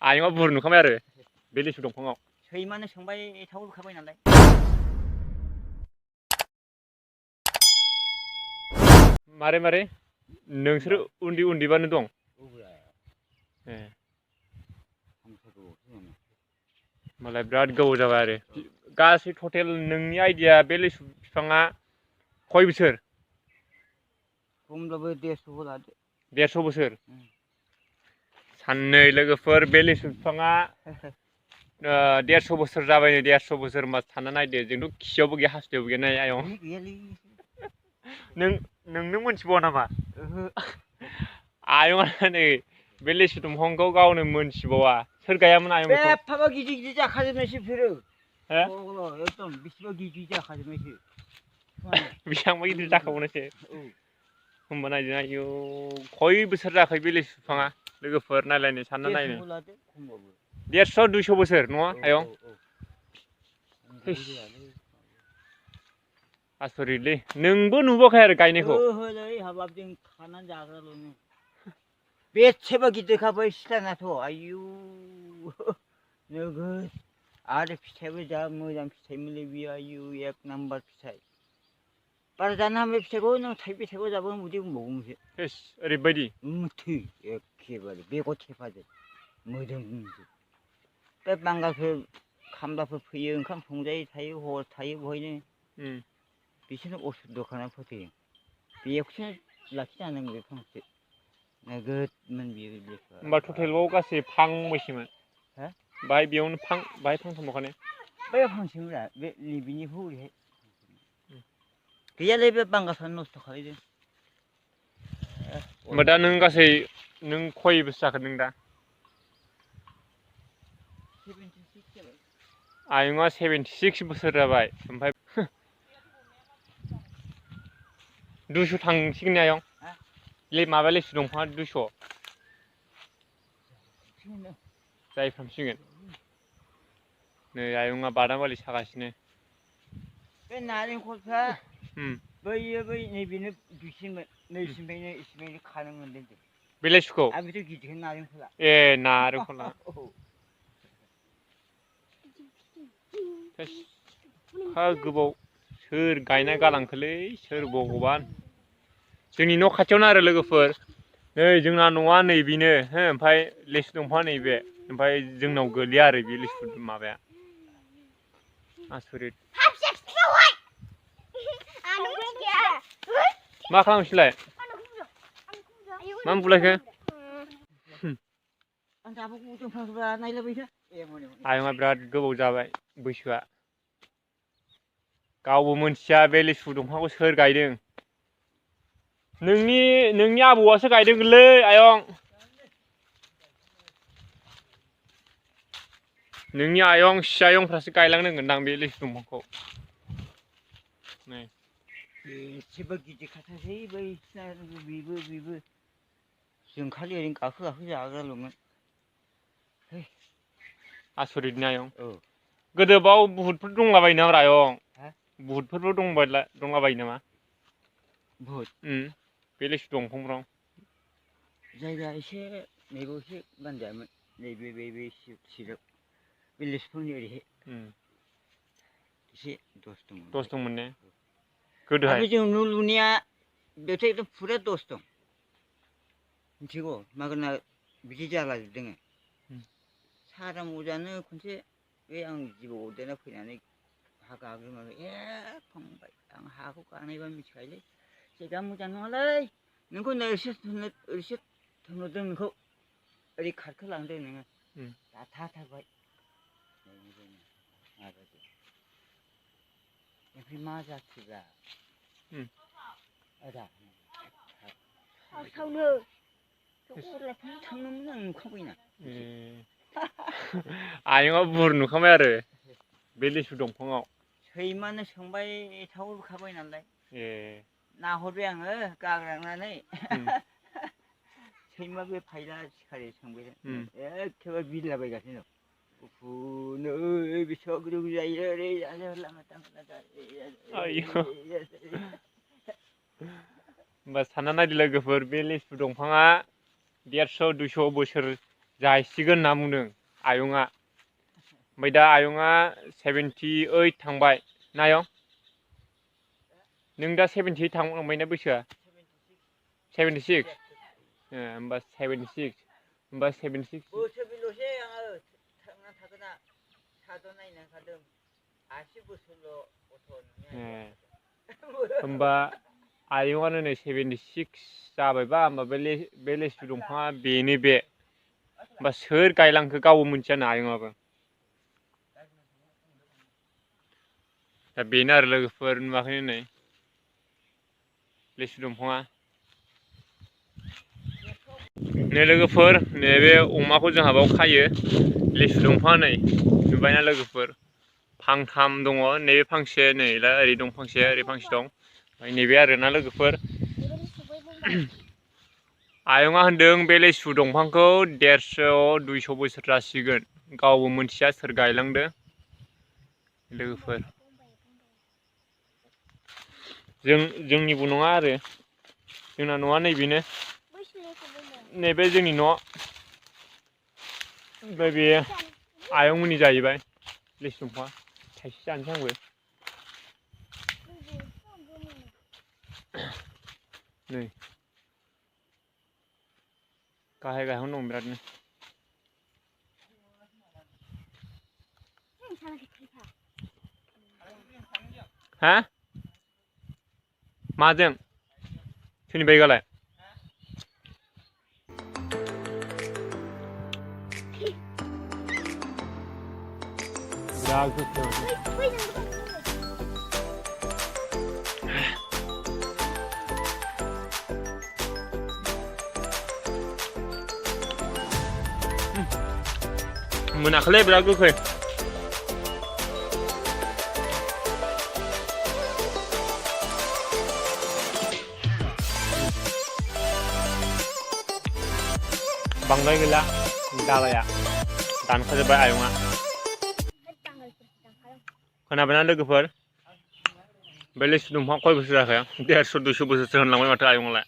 आयंआ बुर नुखाबाय आरो बे लिसु दंफाङाव सैमानो सोंबाय थाहरखाबाय नालाय मारै मारै नोंसोर उन्दै उन्दैबानो दं ए मालाय बिराद गोबाव जाबाय आरो गासै टटेल नोंनि आइडिया बे लिसु बिफाङा खय बोसोर खमब्लाबो 150 लादो 150 बोसोर साननै लोगोफोर बे लिसु बिफाङा 150 बोसोर जाबाय 150 बोसोर होनबा सानना नायदो जोंथ' खियावबो गैया हासुदैयावबो गैया नाय आयं नोंनो मोनथिबावा नामा आयंआ नै बे लिसु दंफांखौ गावनो मोनथिबावा सोर गायामोन आयं बेखौ एफाबा गिदिर गिदिर जाखाजोबनायसो बिसोरो एकदम बेसेबा गिदिर जाखाजोबनायसो बेसेबांबा गिदिर जाखाबावनायसो होमबा नायदो आयौ खय बोसोर जाखो बे लिसु बिफाङा लोगोफोर नायलायनो सानना नायनो 150 200 बोसोर नङा आयं आसरितलै नोंबो नुबोआखै आरो गायनायखौ ओहोलै हाबाब जों खानानै जाग्राल'नो बेसेबा गिदिरखा बै सिथ्लानाथ' आयु नोगोद आरो फिथाइबो जा मोजां फिथाइ मोनलै बियो आयु 1 नाम्बार फिथाइ बारा जानो हामै फिथाइखौ नों थाइबे थाइबा जाबा उदै बुंबावगोनसो इस ओरैबायदि थै एखेबारे बेगर थेफाजोब मोदोमजोब बे बांगालफोर खामलाफोर फैयो ओंखाम संजायो थायो हर थायो बहायनो बिसोरनो असुद्ध खालामना फोथैयो बेखौसो लाखिनांगोन बे फांसे नोगोदमोन बियो होमबा टटेलाव गासै फांबैसेमोन बाहाय बेयावनो बाहाय फांथामल'खाने बै फांसेमोनब्रा बे नैबेनिखौ ओरैहाय गैयालै बे बांगालफ्रानो नस्थ' खालायदों होमबा दा नों गासै नों खय बोसोर जाखो नों दा 76 जाबाय आयंआ 76 बोसोर जाबाय ओमफ्राय 200 थांसिगोन आयं माबा लिसु दंफाङा 200 जाहैफ्रामसिगोन नै आयंआ बादामालि सागासिनो बे नारेंखलफ्रा बैयो बै नैबेनो दुइसिनमोन नैसिनिफ्रायनो इसिबायनो खानो मोनदों जों बे लिसुखौ आरो बेथ' गिदिर नारेंखला ए नारेंखला एफा गोबाव सोर गायना गालांखोलै सोर भगबान जोंनि न' खाथियावनो आरो लोगोफोर नै जोंना न'आ नैबेनो हो ओमफ्राय लिसु दंफाङा नैबे ओमफ्राय जोंनाव गोलैया आरो बे लिसु माबाया आसरित मा खालामनोसैलाय मा बुलायखो आयंआ बिराद गोबाव जाबाय बैसोआ गावबो मोनथिया बे लिसु दंफांखौ सोर गायदों नोंनि आबौआसो गायदोंलै आयं नोंनि आयं सियायंफ्रासो गायलांनांगोनदां बे लिसु दंफांखौ नै एसेबो गिदिर खाथारसै बैसिना बेबो जों खालि ओरैनो गाखो जाग्राल'मोन आसरित ना आयं गोदो बाव बुहुदफोर दंलाबायो नामा आयं बुहुदफोरबो दंलाबायो नामा बुहुद बे लिसु दंफांफ्राव जायगा एसे नैबाव एसे बानजायामोन नैबे सिराव बे लिसुफोरनि ओरैहाय एसे दस दंमोन ने गोदोहाय जों न' लुनाया बेथ' एकदम फुरा 10 दं मिथिगौ मागोना बिदि जालाजोबदों सारा मजानो खनसे बे आं जिबौ अरजाना फैनानै हा गाग्लिनानै फंबाय आं हाखौ गानायबा मिथिखायोलै जायगा मोजां नङालै नोंखौ ओरैसो थोनहरदों नोंखौ ओरै खारखोलांदों नोङो जाथारबाय ओमफ्राय मा जाखोब्रा थांनोमोन आं नुखाबायना आयंआ बुर नुखाबाय आरो बे लिसु दंफाङाव सैमानो सोंबाय थाहरखाबाय नालाय नाहरबाय आङो गाग्रांनानै सैमा बे फायला सिखारि सोंबाय एखेबारे बिरलाबायगासिनो गुफुरनो बेसेबा गोजौ जायो ओरै होमबा सानना नायदो लोगोफोर बे लिसु दंफाङा 150 200 बोसोर जाहैसिगोन होनना बुंदों आयंआ। ओमफ्राय दा आयंआ 78 थांबाय ना आयं? नों दा 78 थांबायना बैसोआ? 76 होमबा 76 होमबा 76 बोसोरब्रैल'सै आङो थांना थागोना साद' नायनो ओंखारदों 80 बोसोरल' गथ' होमबा आयंआनो नै 76 जाबायबा होमबा बे लेसु दंफाङा बेनो बे। होमबा सोर गायलांखो गावबो मिथियानो आयंआबो। दा बेनो आरो लोगोफोर नुवाखै नै लेसु दंफाङा। नै लोगोफोर नैबे अमाखौ जोंहा बाव खायो लेसु दंफाङा नै नुबायना लोगोफोर फांथाम दङ नैबे फांसे नै दा ओरै दं फांसे ओरै फांसे दं ओमफ्राय नैबे आरोना लोगोफोर आयंआ होनदों बे लेसु दंफांखौ 150-200 बोसोर जासिगोन गावबो मिथिया सोर गायलांदों लोगोफोर। जोंनिबो नङा आरो जोंना न'आ नैबेनो नैबे जोंनि न'। ओमफ्राय बे आयंमोननि जाहैबाय लेसु दंफाङा थाइसे जानोसै आंबो। नै गाहाय गाहायावनो दं बिरादनो। हा माजों सोरनि बाइकआलाय? बिराद गोख्रों मोनाखैलै बिराद गोखै। बांद्राय गैला दालाया दानखाजोब्बाय आयंआ। खोनाबायना लोगोफोर बे लेसु दंफाङा खय बोसोर जाखो 150-200 बोसोरसो होनलांबाय माथो आयंआलाय।